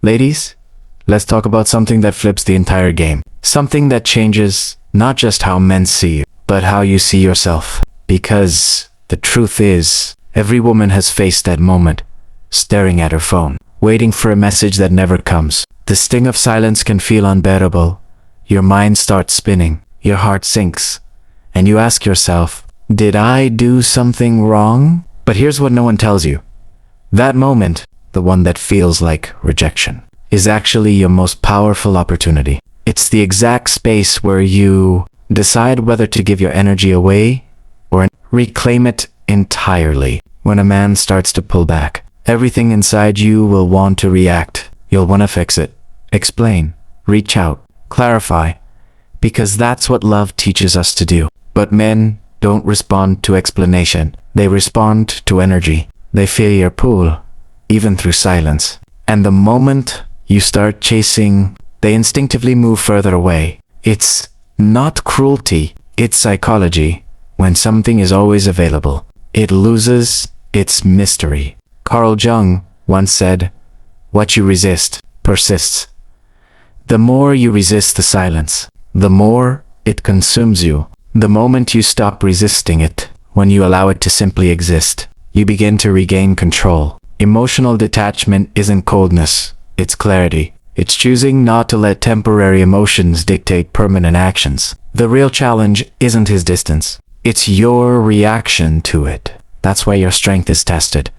Ladies, let's talk about something that flips the entire game. Something that changes not just how men see you, but how you see yourself. Because the truth is, every woman has faced that moment, staring at her phone, waiting for a message that never comes. The sting of silence can feel unbearable. Your mind starts spinning, your heart sinks, and you ask yourself, did I do something wrong? But here's what no one tells you. That moment, the one that feels like rejection, is actually your most powerful opportunity. It's the exact space where you decide whether to give your energy away or reclaim it entirely. When a man starts to pull back, everything inside you will want to react. You'll want to fix it, explain, reach out, clarify, because that's what love teaches us to do. But men don't respond to explanation. They respond to energy. They feel your pull, even through silence. And the moment you start chasing, they instinctively move further away. It's not cruelty, it's psychology. When something is always available, it loses its mystery. Carl Jung once said, "What you resist persists." The more you resist the silence, the more it consumes you. The moment you stop resisting it, when you allow it to simply exist, you begin to regain control. Emotional detachment isn't coldness, it's clarity. It's choosing not to let temporary emotions dictate permanent actions. The real challenge isn't his distance. It's your reaction to it. That's why your strength is tested.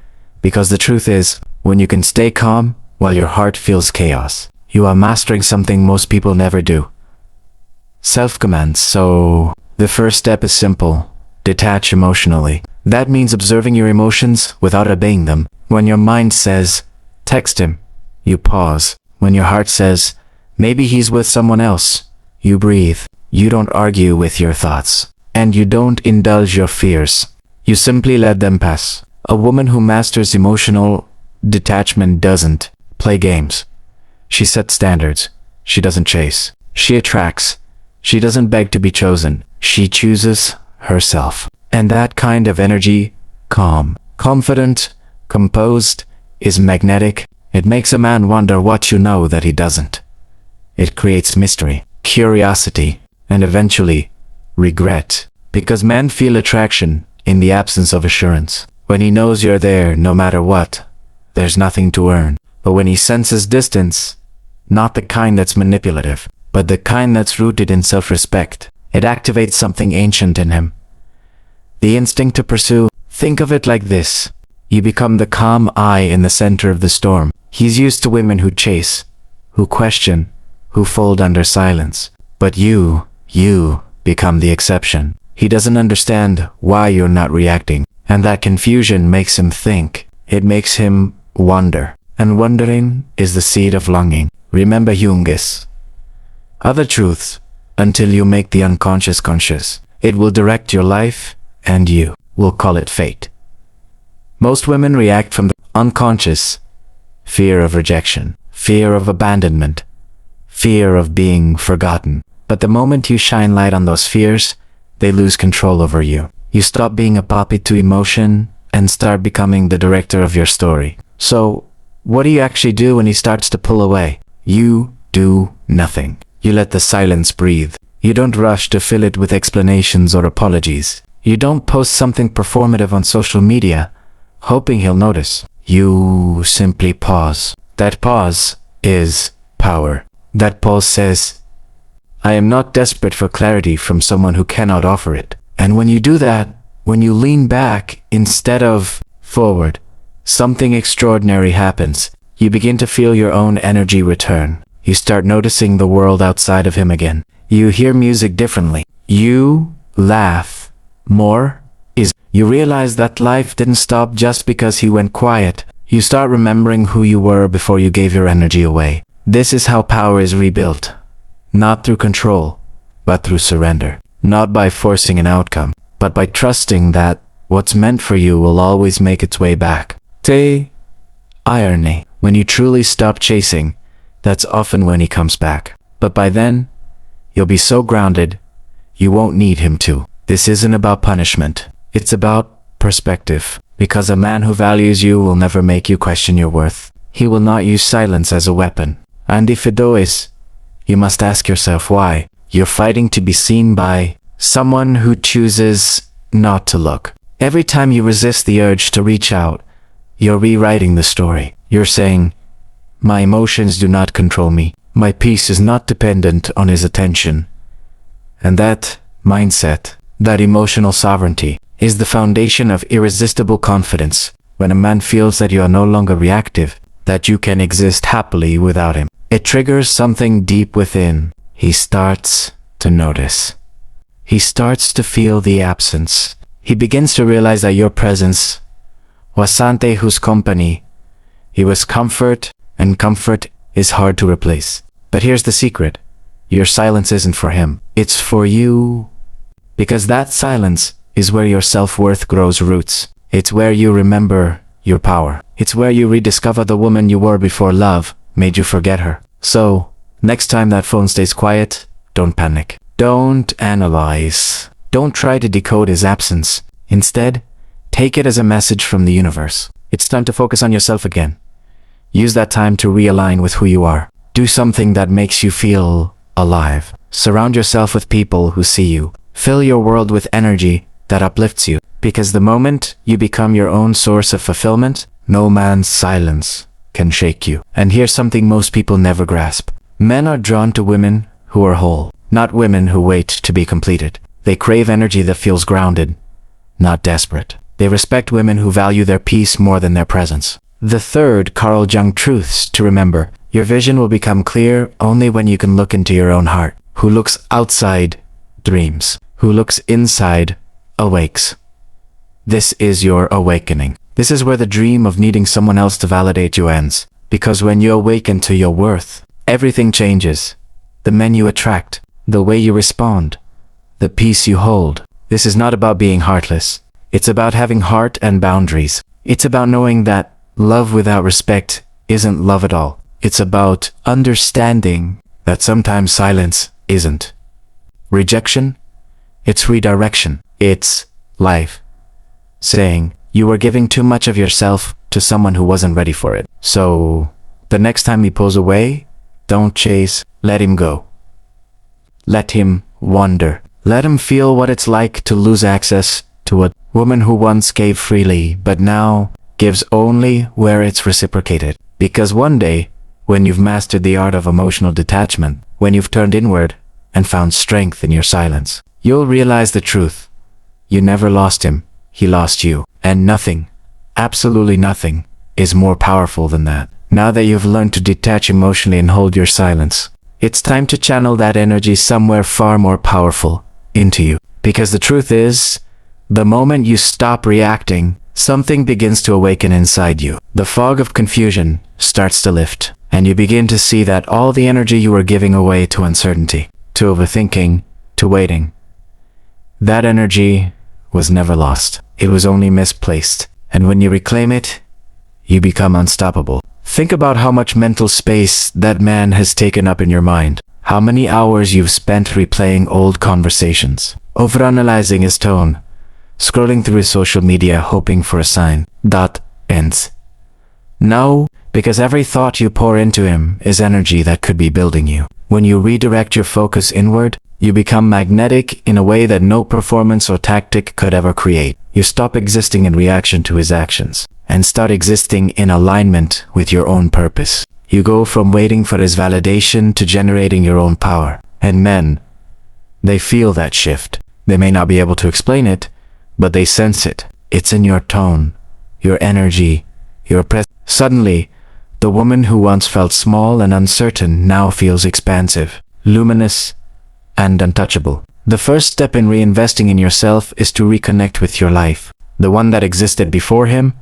Because the truth is, when you can stay calm while your heart feels chaos, you are mastering something most people never do. Self-command. So, the first step is simple. Detach emotionally. That means observing your emotions without obeying them. When your mind says, text him, you pause. When your heart says, maybe he's with someone else, you breathe. You don't argue with your thoughts. And you don't indulge your fears. You simply let them pass. A woman who masters emotional detachment doesn't play games. She sets standards. She doesn't chase. She attracts. She doesn't beg to be chosen. She chooses herself. And that kind of energy, calm, confident, composed, is magnetic. It makes a man wonder what you know that he doesn't. It creates mystery, curiosity, and eventually, regret. Because men feel attraction in the absence of assurance. When he knows you're there no matter what, there's nothing to earn. But when he senses distance, not the kind that's manipulative, but the kind that's rooted in self-respect, it activates something ancient in him. The instinct to pursue. Think of it like this. You become the calm eye in the center of the storm. He's used to women who chase, who question, who fold under silence. But you become the exception. He doesn't understand why you're not reacting. And that confusion makes him think. It makes him wonder. And wondering is the seed of longing. Remember Jung's other truths. Until you make the unconscious conscious, it will direct your life, and you will call it fate. Most women react from the unconscious. Fear of rejection, fear of abandonment, fear of being forgotten. But the moment you shine light on those fears, they lose control over you. You stop being a puppet to emotion and start becoming the director of your story. So, what do you actually do when he starts to pull away? You do nothing. You let the silence breathe. You don't rush to fill it with explanations or apologies. You don't post something performative on social media, hoping he'll notice. You simply pause. That pause is power. That pause says, I am not desperate for clarity from someone who cannot offer it. And when you do that, when you lean back instead of forward, something extraordinary happens. You begin to feel your own energy return. You start noticing the world outside of him again. You hear music differently. You laugh more. You realize that life didn't stop just because he went quiet. You start remembering who you were before you gave your energy away. This is how power is rebuilt. Not through control, but through surrender. Not by forcing an outcome, but by trusting that what's meant for you will always make its way back. Irony. When you truly stop chasing, that's often when he comes back. But by then, you'll be so grounded, you won't need him to. This isn't about punishment. It's about perspective. Because a man who values you will never make you question your worth. he will not use silence as a weapon. And if it does, you must ask yourself why. You're fighting to be seen by someone who chooses not to look. Every time you resist the urge to reach out, you're rewriting the story. You're saying, my emotions do not control me. My peace is not dependent on his attention. And that mindset, that emotional sovereignty, is the foundation of irresistible confidence. When a man feels that you are no longer reactive, that you can exist happily without him, it triggers something deep within. He starts to notice. He starts to feel the absence. He begins to realize that your presence wasante whose company. He was comfort, and comfort is hard to replace. But here's the secret. Your silence isn't for him. It's for you. Because that silence is where your self-worth grows roots. It's where you remember your power. It's where you rediscover the woman you were before love made you forget her. So, next time that phone stays quiet, don't panic. Don't analyze. Don't try to decode his absence. Instead, take it as a message from the universe. It's time to focus on yourself again. Use that time to realign with who you are. Do something that makes you feel alive. Surround yourself with people who see you. Fill your world with energy that uplifts you. Because the moment you become your own source of fulfillment, no man's silence can shake you. And here's something most people never grasp. Men are drawn to women who are whole, not women who wait to be completed. They crave energy that feels grounded, not desperate. They respect women who value their peace more than their presence. The third Jung truths to remember. Your vision will become clear only when you can look into your own heart. Who looks outside dreams. Who looks inside awakes. This is your awakening. This is where the dream of needing someone else to validate you ends. Because when you awaken to your worth, everything changes. The men you attract, the way you respond, the peace you hold. This is not about being heartless. It's about having heart and boundaries. It's about knowing that love without respect isn't love at all. It's about understanding that sometimes silence isn't rejection. It's redirection. It's life saying you were giving too much of yourself to someone who wasn't ready for it. So, the next time he pulls away, don't chase, let him go. Let him wander. Let him feel what it's like to lose access to a woman who once gave freely, but now gives only where it's reciprocated. Because one day, when you've mastered the art of emotional detachment, when you've turned inward and found strength in your silence, you'll realize the truth. You never lost him. He lost you. And nothing, absolutely nothing, is more powerful than that. Now that you've learned to detach emotionally and hold your silence, it's time to channel that energy somewhere far more powerful into you. Because the truth is, the moment you stop reacting, something begins to awaken inside you. The fog of confusion starts to lift, and you begin to see that all the energy you were giving away to uncertainty, to overthinking, to waiting, that energy was never lost. It was only misplaced. And when you reclaim it, you become unstoppable. Think about how much mental space that man has taken up in your mind. How many hours you've spent replaying old conversations, overanalyzing his tone, scrolling through his social media hoping for a sign. That ends. No, because every thought you pour into him is energy that could be building you. When you redirect your focus inward, you become magnetic in a way that no performance or tactic could ever create. You stop existing in reaction to his actions and start existing in alignment with your own purpose. You go from waiting for his validation to generating your own power. And men, they feel that shift. They may not be able to explain it, but they sense it. It's in your tone, your energy, your presence. Suddenly, the woman who once felt small and uncertain now feels expansive, luminous, and untouchable. The first step in reinvesting in yourself is to reconnect with your life, the one that existed before him,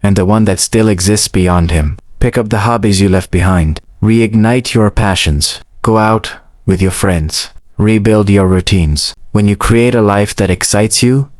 and the one that still exists beyond him. Pick up the hobbies you left behind. Reignite your passions. Go out with your friends. Rebuild your routines. When you create a life that excites you,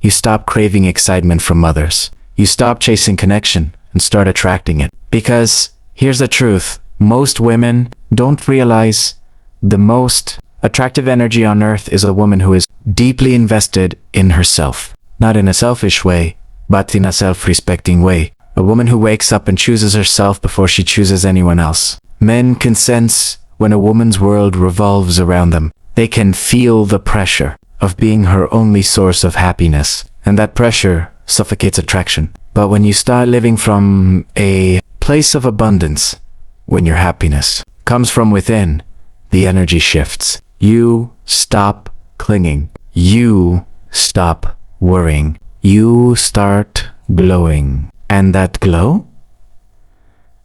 you stop craving excitement from others. You stop chasing connection and start attracting it. Because, here's the truth, most women don't realize the most attractive energy on earth is a woman who is deeply invested in herself. Not in a selfish way, but in a self-respecting way. A woman who wakes up and chooses herself before she chooses anyone else. Men can sense when a woman's world revolves around them. They can feel the pressure of being her only source of happiness, and that pressure suffocates attraction. But when you start living from a place of abundance, when your happiness comes from within, the energy shifts. You stop clinging. You stop worrying. You start glowing. And that glow?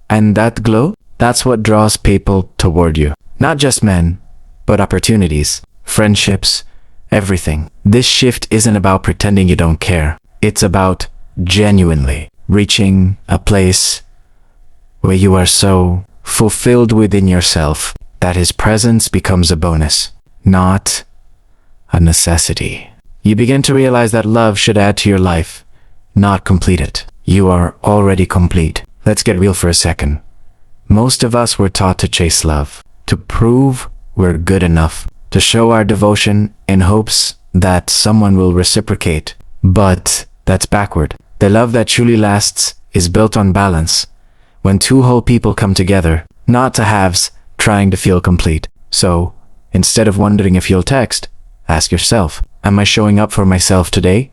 That's what draws people toward you. Not just men, but opportunities, friendships, everything. This shift isn't about pretending you don't care. It's about genuinely reaching a place where you are so fulfilled within yourself that his presence becomes a bonus, not a necessity. You begin to realize that love should add to your life, not complete it. You are already complete. Let's get real for a second. Most of us were taught to chase love, to prove we're good enough, to show our devotion in hopes that someone will reciprocate. But that's backward. The love that truly lasts is built on balance. When two whole people come together, not to halves, trying to feel complete. So, instead of wondering if you'll text, ask yourself, am I showing up for myself today?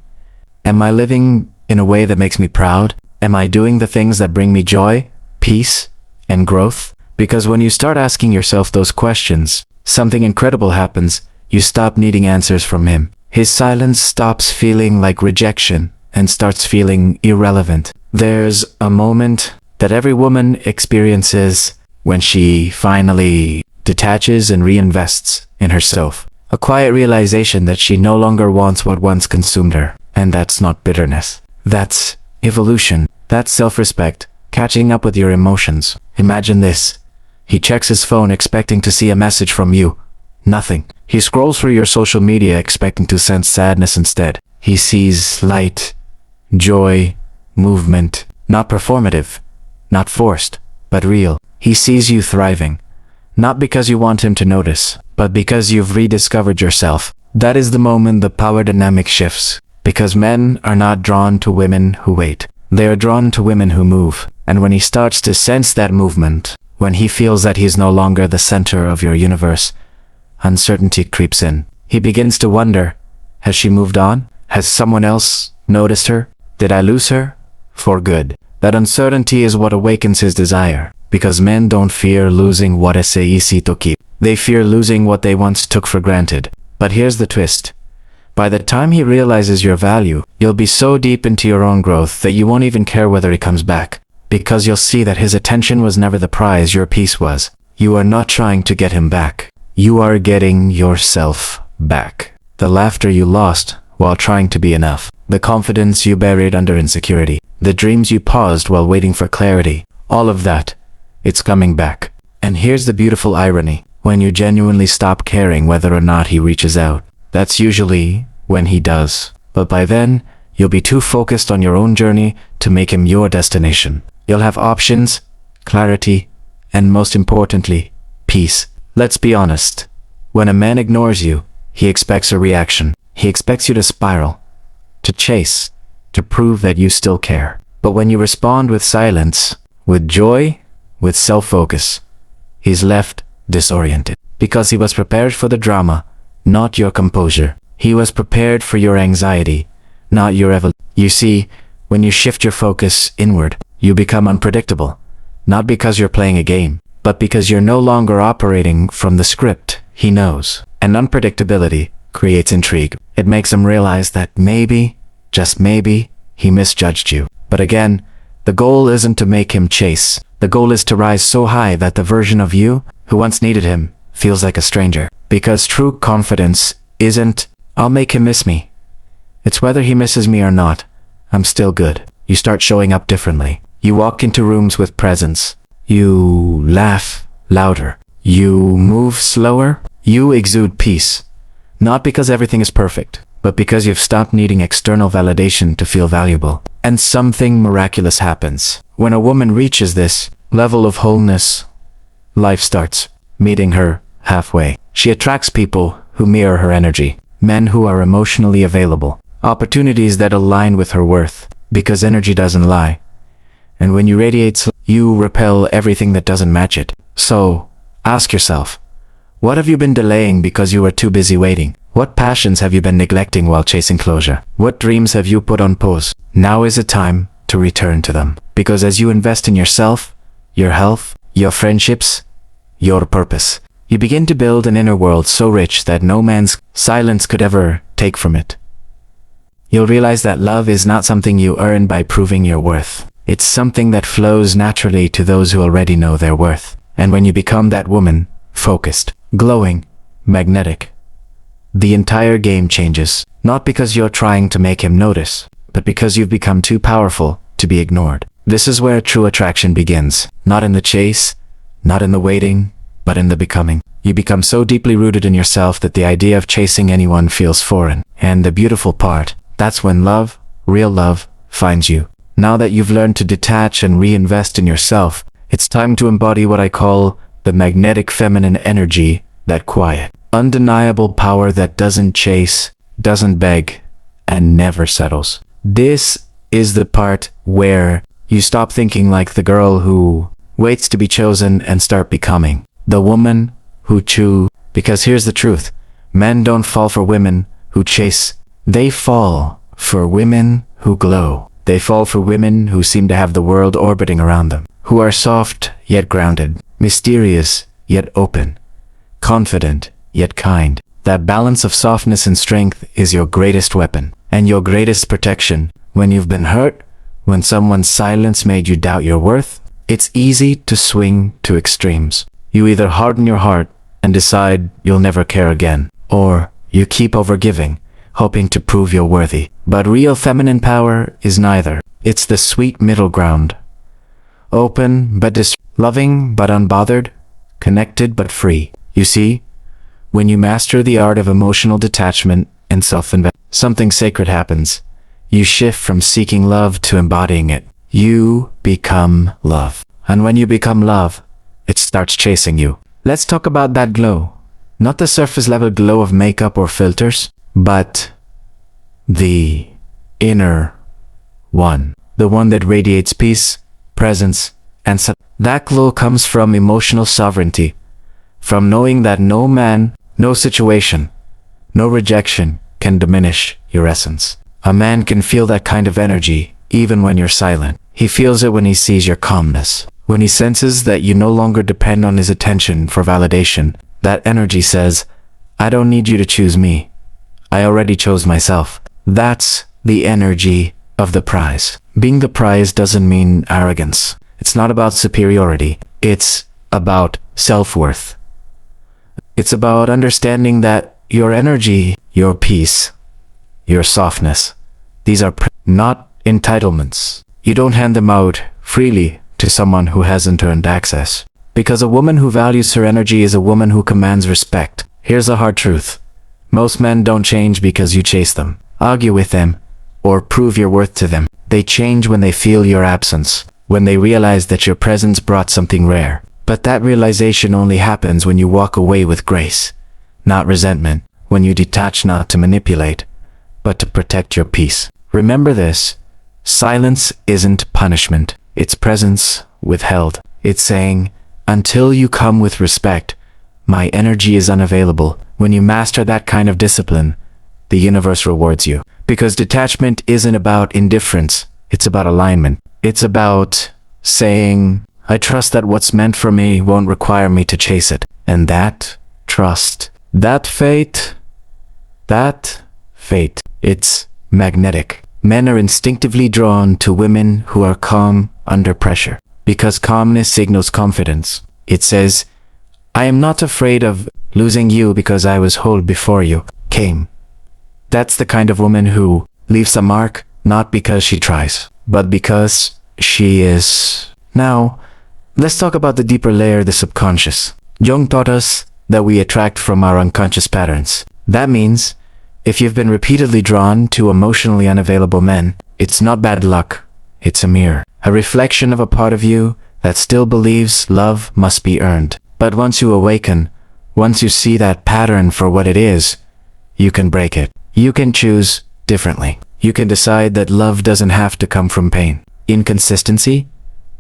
Am I living in a way that makes me proud? Am I doing the things that bring me joy, peace, and growth? Because when you start asking yourself those questions, something incredible happens. You stop needing answers from him. His silence stops feeling like rejection and starts feeling irrelevant. There's a moment that every woman experiences when she finally detaches and reinvests in herself. A quiet realization that she no longer wants what once consumed her. And that's not bitterness. That's evolution. That's self-respect, catching up with your emotions. Imagine this. He checks his phone expecting to see a message from you. Nothing. He scrolls through your social media expecting to sense sadness instead. He sees light, joy, movement. Not performative, not forced, but real. He sees you thriving. Not because you want him to notice, but because you've rediscovered yourself. That is the moment the power dynamic shifts. Because men are not drawn to women who wait. They are drawn to women who move. And when he starts to sense that movement, when he feels that he's no longer the center of your universe, uncertainty creeps in. He begins to wonder, has she moved on? Has someone else noticed her? Did I lose her? For good. That uncertainty is what awakens his desire. Because men don't fear losing what es easy to keep. They fear losing what they once took for granted. But here's the twist. By the time he realizes your value, you'll be so deep into your own growth that you won't even care whether he comes back. Because you'll see that his attention was never the prize your peace was. You are not trying to get him back. You are getting yourself back. The laughter you lost while trying to be enough. The confidence you buried under insecurity. The dreams you paused while waiting for clarity. All of that. It's coming back. And here's the beautiful irony. When you genuinely stop caring whether or not he reaches out, that's usually when he does. But by then, you'll be too focused on your own journey to make him your destination. You'll have options, clarity, and most importantly, peace. Let's be honest. When a man ignores you, he expects a reaction. He expects you to spiral, to chase, to prove that you still care. But when you respond with silence, with joy, with self-focus, he's left disoriented. Because he was prepared for the drama, not your composure. He was prepared for your anxiety, not your evolution. You see, when you shift your focus inward, you become unpredictable. Not because you're playing a game, but because you're no longer operating from the script he knows. And unpredictability creates intrigue. It makes him realize that maybe, just maybe, he misjudged you. But again, the goal isn't to make him chase. The goal is to rise so high that the version of you who once needed him feels like a stranger. Because true confidence isn't, I'll make him miss me. It's whether he misses me or not, I'm still good. You start showing up differently. You walk into rooms with presence. You laugh louder. You move slower. You exude peace. Not because everything is perfect, but because you've stopped needing external validation to feel valuable. And something miraculous happens. When a woman reaches this level of wholeness, life starts meeting her halfway. She attracts people who mirror her energy. Men who are emotionally available. Opportunities that align with her worth. Because energy doesn't lie. And when you radiate, you repel everything that doesn't match it. So, ask yourself, what have you been delaying because you were too busy waiting? What passions have you been neglecting while chasing closure? What dreams have you put on pause? Now is the time to return to them. Because as you invest in yourself, your health, your friendships, your purpose, you begin to build an inner world so rich that no man's silence could ever take from it. You'll realize that love is not something you earn by proving your worth. It's something that flows naturally to those who already know their worth. And when you become that woman, focused, glowing, magnetic, the entire game changes. Not because you're trying to make him notice, but because you've become too powerful to be ignored. This is where true attraction begins. Not in the chase, not in the waiting, but in the becoming. You become so deeply rooted in yourself that the idea of chasing anyone feels foreign. And the beautiful part, that's when love, real love, finds you. Now that you've learned to detach and reinvest in yourself, it's time to embody what I call the magnetic feminine energy, that quiet, undeniable power that doesn't chase, doesn't beg, and never settles. This is the part where you stop thinking like the girl who waits to be chosen and start becoming the woman who chooses. Because here's the truth. Men don't fall for women who chase. They fall for women who glow. They fall for women who seem to have the world orbiting around them, who are soft yet grounded, mysterious yet open, confident yet kind. That balance of softness and strength is your greatest weapon and your greatest protection. When you've been hurt, when someone's silence made you doubt your worth, it's easy to swing to extremes. You either harden your heart and decide you'll never care again, or you keep overgiving, hoping to prove you're worthy. But real feminine power is neither. It's the sweet middle ground. Open but loving but unbothered, connected but free. You see, when you master the art of emotional detachment and self-investment, something sacred happens. You shift from seeking love to embodying it. You become love. And when you become love, it starts chasing you. Let's talk about that glow. Not the surface level glow of makeup or filters, but the inner one. The one that radiates peace, presence, and that glow comes from emotional sovereignty. From knowing that no man, no situation, no rejection can diminish your essence. A man can feel that kind of energy even when you're silent. He feels it when he sees your calmness. When he senses that you no longer depend on his attention for validation. That energy says, I don't need you to choose me. I already chose myself. That's the energy of the prize. Being the prize doesn't mean arrogance. It's not about superiority. It's about self-worth. It's about understanding that your energy, your peace, your softness, these are not entitlements. You don't hand them out freely to someone who hasn't earned access. Because a woman who values her energy is a woman who commands respect. Here's a hard truth. Most men don't change because you chase them, argue with them, or prove your worth to them. They change when they feel your absence, when they realize that your presence brought something rare. But that realization only happens when you walk away with grace, not resentment, when you detach not to manipulate, but to protect your peace. Remember this, silence isn't punishment, it's presence withheld. It's saying, until you come with respect, my energy is unavailable. When you master that kind of discipline, the universe rewards you. Because detachment isn't about indifference, it's about alignment. It's about saying, I trust that what's meant for me won't require me to chase it. And that trust, that fate, it's magnetic. Men are instinctively drawn to women who are calm under pressure. Because calmness signals confidence. It says, I am not afraid of losing you because I was whole before you came. That's the kind of woman who leaves a mark, not because she tries, but because she is. Now, let's talk about the deeper layer, the subconscious. Jung taught us that we attract from our unconscious patterns. That means, if you've been repeatedly drawn to emotionally unavailable men, it's not bad luck, it's a mirror. A reflection of a part of you that still believes love must be earned. But once you awaken, once you see that pattern for what it is, you can break it. You can choose differently. You can decide that love doesn't have to come from pain, inconsistency,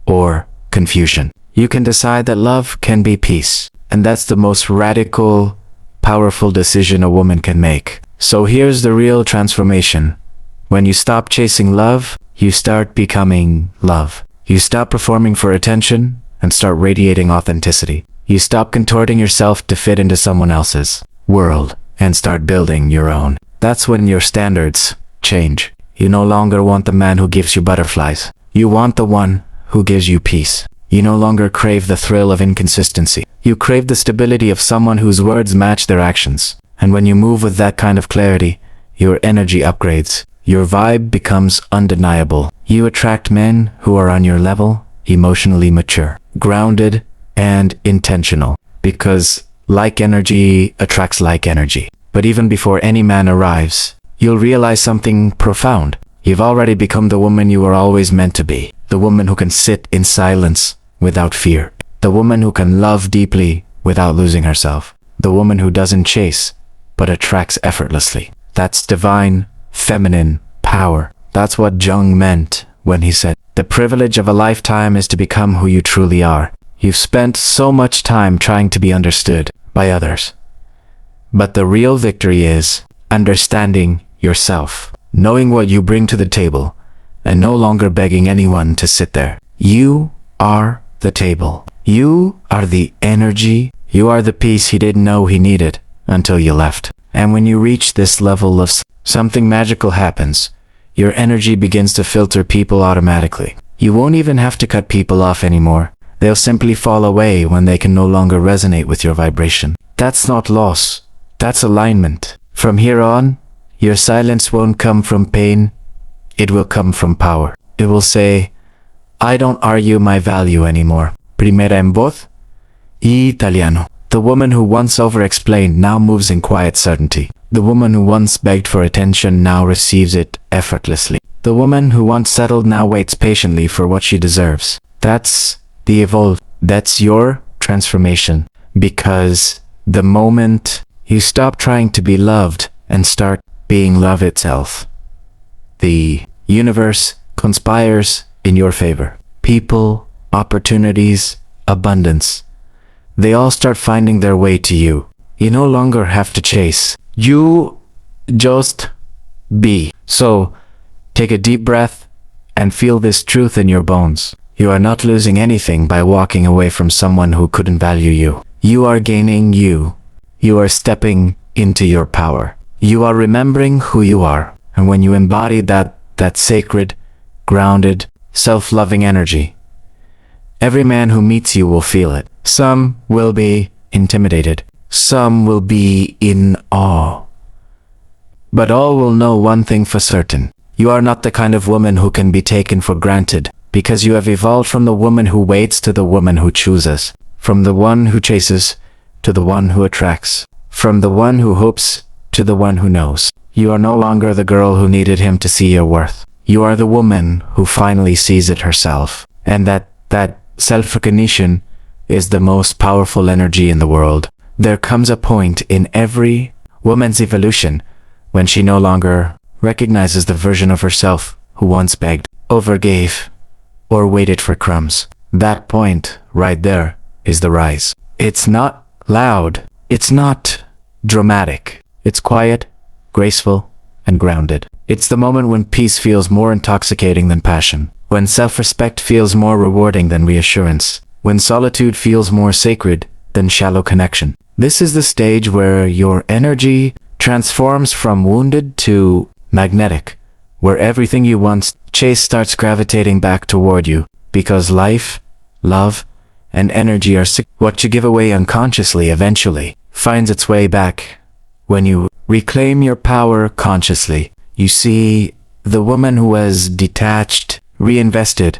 or confusion. You can decide that love can be peace. And that's the most radical, powerful decision a woman can make. So here's the real transformation. When you stop chasing love, you start becoming love. You stop performing for attention and start radiating authenticity. You stop contorting yourself to fit into someone else's world and start building your own. That's when your standards change. You no longer want the man who gives you butterflies. You want the one who gives you peace. You no longer crave the thrill of inconsistency. You crave the stability of someone whose words match their actions. And when you move with that kind of clarity, your energy upgrades. Your vibe becomes undeniable. You attract men who are on your level, emotionally mature, grounded, and intentional. Because like energy attracts like energy. But even before any man arrives, you'll realize something profound. You've already become the woman you were always meant to be. The woman who can sit in silence without fear. The woman who can love deeply without losing herself. The woman who doesn't chase, but attracts effortlessly. That's divine, feminine power. That's what Jung meant when he said, the privilege of a lifetime is to become who you truly are. You've spent so much time trying to be understood by others. But the real victory is understanding yourself, knowing what you bring to the table, and no longer begging anyone to sit there. You are the table. You are the energy. You are the peace he didn't know he needed until you left. And when you reach this level of something magical happens, your energy begins to filter people automatically. You won't even have to cut people off anymore. They'll simply fall away when they can no longer resonate with your vibration. That's not loss. That's alignment. From here on, your silence won't come from pain. It will come from power. It will say, I don't argue my value anymore. Primera en voz, Italiano. The woman who once over-explained now moves in quiet certainty. The woman who once begged for attention now receives it effortlessly. The woman who once settled now waits patiently for what she deserves. That's the evolve. That's your transformation. Because the moment you stop trying to be loved and start being love itself, the universe conspires in your favor. People, opportunities, abundance. They all start finding their way to you. You no longer have to chase. You just be. So, take a deep breath and feel this truth in your bones. You are not losing anything by walking away from someone who couldn't value you. You are gaining you. You are stepping into your power. You are remembering who you are. And when you embody that sacred, grounded, self-loving energy, every man who meets you will feel it. Some will be intimidated. Some will be in awe. But all will know one thing for certain. You are not the kind of woman who can be taken for granted, because you have evolved from the woman who waits to the woman who chooses, from the one who chases to the one who attracts, from the one who hopes to the one who knows. You are no longer the girl who needed him to see your worth. You are the woman who finally sees it herself. And that self-recognition is the most powerful energy in the world. There comes a point in every woman's evolution when she no longer recognizes the version of herself who once begged, overgave, or waited for crumbs. That point right there is the rise. It's not loud. It's not dramatic. It's quiet, graceful, and grounded. It's the moment when peace feels more intoxicating than passion, when self-respect feels more rewarding than reassurance, when solitude feels more sacred than shallow connection. This is the stage where your energy transforms from wounded to magnetic, where everything you once chased starts gravitating back toward you, because life, love, and energy are what you give away unconsciously eventually finds its way back. When you reclaim your power consciously, you see the woman who has detached, reinvested,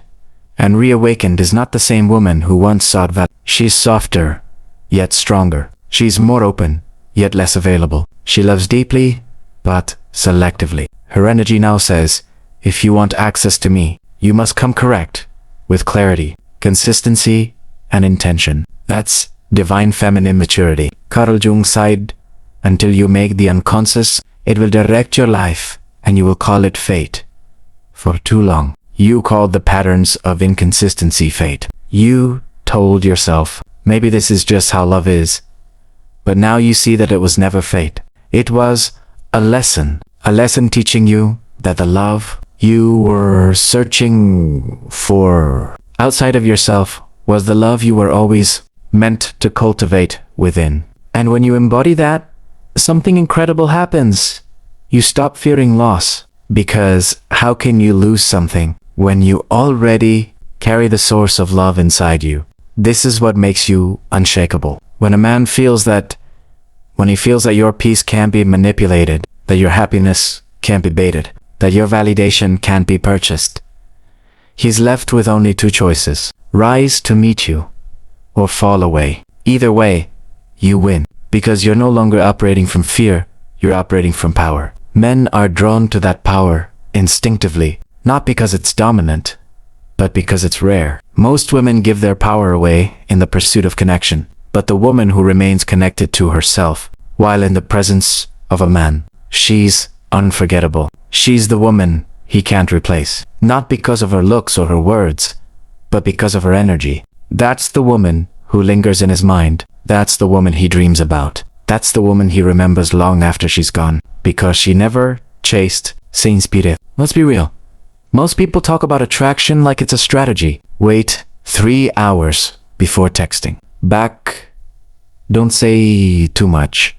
and reawakened is not the same woman who once sought value. She's softer, yet stronger. She's more open, yet less available. She loves deeply, but selectively. Her energy now says, if you want access to me, you must come correct, with clarity, consistency, and intention. That's divine feminine maturity. Carl Jung sighed, until you make the unconscious, it will direct your life, and you will call it fate. For too long, You called the patterns of inconsistency fate. You told yourself, maybe this is just how love is. But now you see that it was never fate. It was a lesson teaching you that the love you were searching for outside of yourself was the love you were always meant to cultivate within. And when you embody that, something incredible happens. You stop fearing loss, because how can you lose something when you already carry the source of love inside you? This is what makes you unshakable. When a man feels that, when he feels that your peace can't be manipulated, that your happiness can't be baited, that your validation can't be purchased, he's left with only two choices: rise to meet you, or fall away. Either way, you win, because you're no longer operating from fear, you're operating from power. Men are drawn to that power instinctively, not because it's dominant, but because it's rare. Most women give their power away in the pursuit of connection, but the woman who remains connected to herself while in the presence of a man, she's unforgettable. She's the woman he can't replace, not because of her looks or her words, but because of her energy. That's the woman who lingers in his mind. That's the woman he dreams about. That's the woman he remembers long after she's gone, because she never chased sin spirit. Let's be real. Most people talk about attraction like it's a strategy. Wait 3 hours before texting. Don't say too much.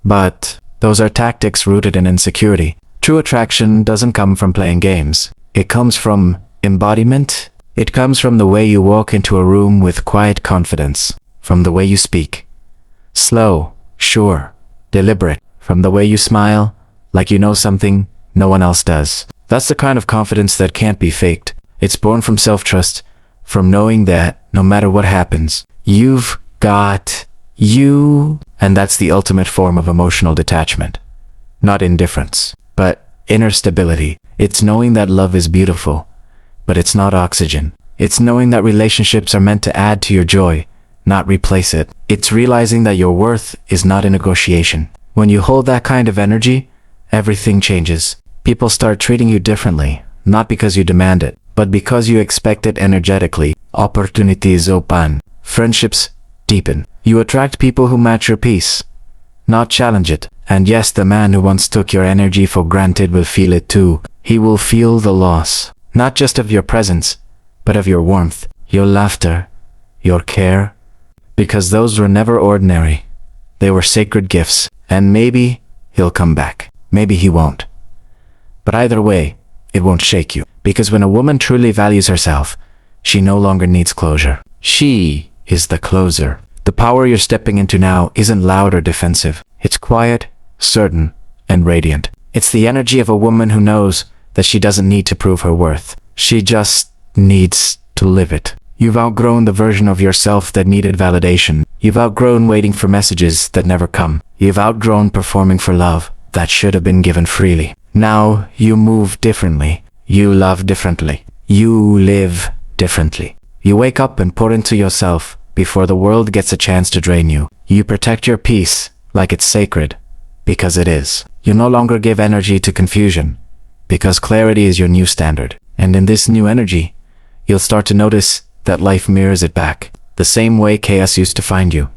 But those are tactics rooted in insecurity. True attraction doesn't come from playing games. It comes from embodiment. It comes from the way you walk into a room with quiet confidence, from the way you speak. Slow, sure, deliberate, from the way you smile, like you know something no one else does. That's the kind of confidence that can't be faked. It's born from self-trust, from knowing that no matter what happens, you've got you. And that's the ultimate form of emotional detachment. Not indifference, but inner stability. It's knowing that love is beautiful, but it's not oxygen. It's knowing that relationships are meant to add to your joy, not replace it. It's realizing that your worth is not a negotiation. When you hold that kind of energy, everything changes. People start treating you differently, not because you demand it, but because you expect it energetically. Opportunities open. Friendships deepen. You attract people who match your peace, not challenge it. And yes, the man who once took your energy for granted will feel it too. He will feel the loss, not just of your presence, but of your warmth, your laughter, your care, because those were never ordinary. They were sacred gifts. And maybe he'll come back. Maybe he won't. But either way, it won't shake you. Because when a woman truly values herself, she no longer needs closure. She is the closer. The power you're stepping into now isn't loud or defensive. It's quiet, certain, and radiant. It's the energy of a woman who knows that she doesn't need to prove her worth. She just needs to live it. You've outgrown the version of yourself that needed validation. You've outgrown waiting for messages that never come. You've outgrown performing for love that should have been given freely. Now you move differently. You love differently. You live differently. You wake up and pour into yourself before the world gets a chance to drain you. You protect your peace like it's sacred, because it is. You no longer give energy to confusion, because clarity is your new standard. And in this new energy, you'll start to notice that life mirrors it back. The same way chaos used to find you.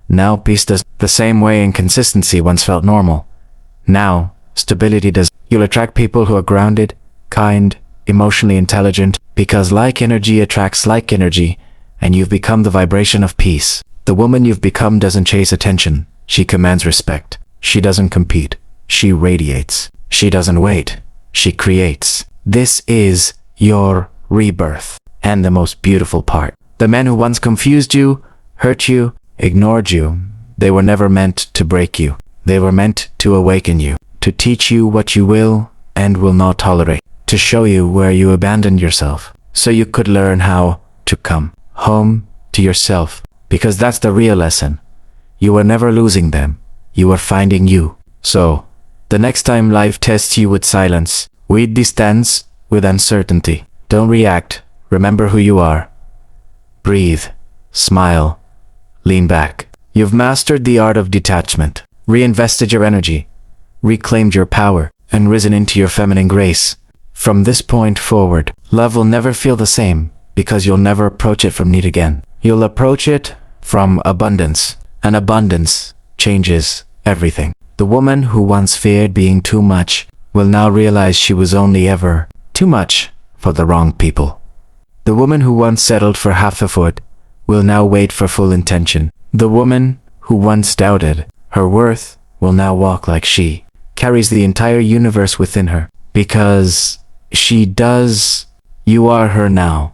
Now peace does. The same way inconsistency once felt normal. Now stability does. You'll attract people who are grounded, kind, emotionally intelligent, because like energy attracts like energy, and you've become the vibration of peace. The woman you've become doesn't chase attention. She commands respect. She doesn't compete. She radiates. She doesn't wait. She creates. This is your rebirth. And the most beautiful part. The men who once confused you, hurt you, ignored you, they were never meant to break you. They were meant to awaken you, to teach you what you will and will not tolerate, to show you where you abandoned yourself, so you could learn how to come home to yourself. Because that's the real lesson. You were never losing them. You were finding you. So, the next time life tests you with silence, with distance, with uncertainty, don't react. Remember who you are. Breathe. Smile. Lean back. You've mastered the art of detachment, reinvested your energy, reclaimed your power, and risen into your feminine grace. From this point forward, love will never feel the same because you'll never approach it from need again. You'll approach it from abundance, and abundance changes everything. The woman who once feared being too much will now realize she was only ever too much for the wrong people. The woman who once settled for half a foot will now wait for full intention. The woman who once doubted her worth will now walk like she carries the entire universe within her. Because she does, you are her now.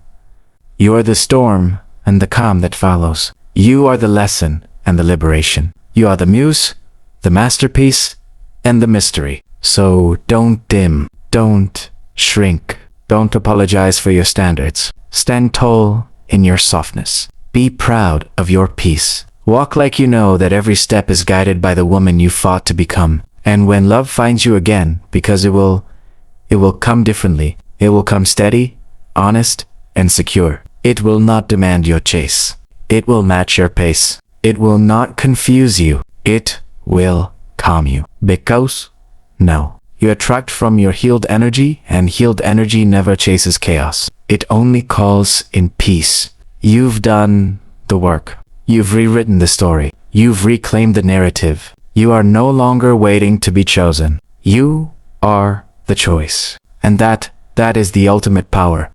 You are the storm and the calm that follows. You are the lesson and the liberation. You are the muse, the masterpiece, and the mystery. So don't dim, don't shrink, don't apologize for your standards. Stand tall in your softness. Be proud of your peace. Walk like you know that every step is guided by the woman you fought to become. And when love finds you again, because it will come differently. It will come steady, honest, and secure. It will not demand your chase. It will match your pace. It will not confuse you. It will calm you. Because, no, you attract from your healed energy, and healed energy never chases chaos. It only calls in peace. You've done the work. You've rewritten the story. You've reclaimed the narrative. You are no longer waiting to be chosen. You are the choice. And that is the ultimate power.